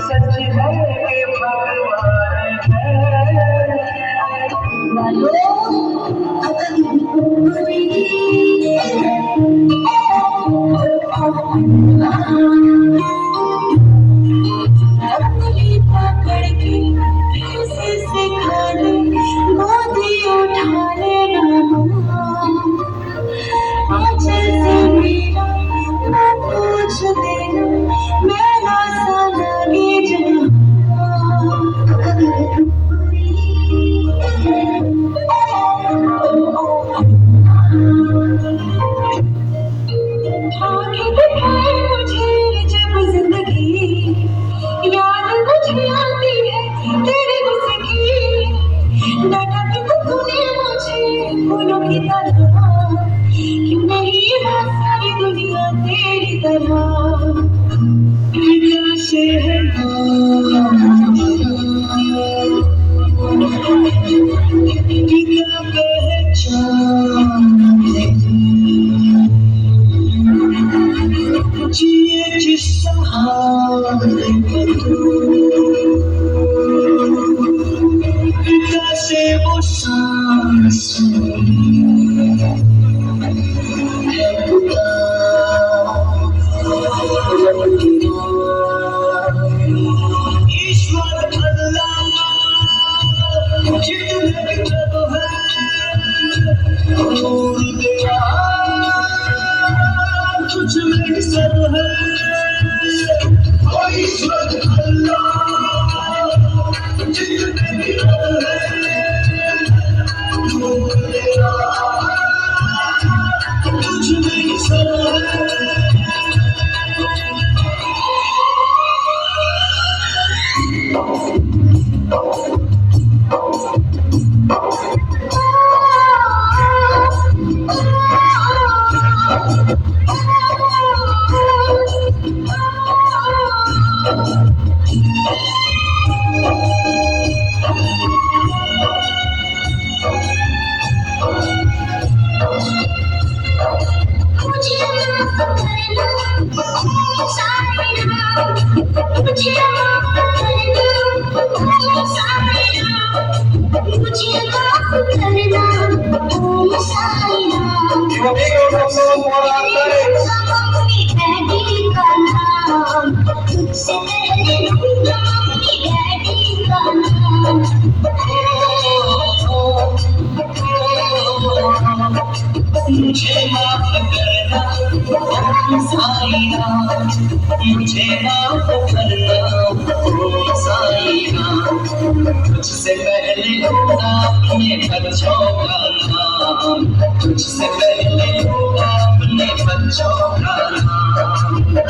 सच है कि भगवान अपनी पकड़ के ऐसे सिखा दे गोदी उठा लेना आंचल से मेरा ना पूछ देना मैं ना सा लगे आगे दिखाए मुझे जब जिंदगी याद मुझे आती है तेरे गुस्से की डांटा भी तो तूने मुझे फूलों की तरह क्यों नहीं है सारी दुनिया तेरी तरह से है बिना पहचान जिए जिस पिता से वो सांस ईश्वर अल्लाह जितने जब है छोड़ दिया कुछ नहीं सब है ईश्वर अल्लाह जितने जब है छोड़ दिया कुछ नहीं सब है मुझे माफ करना साईया मुझे माफ करना साईया तुझसे पहले अपने बच्चों का नाम तुझसे पहले अपने बच्चों का नाम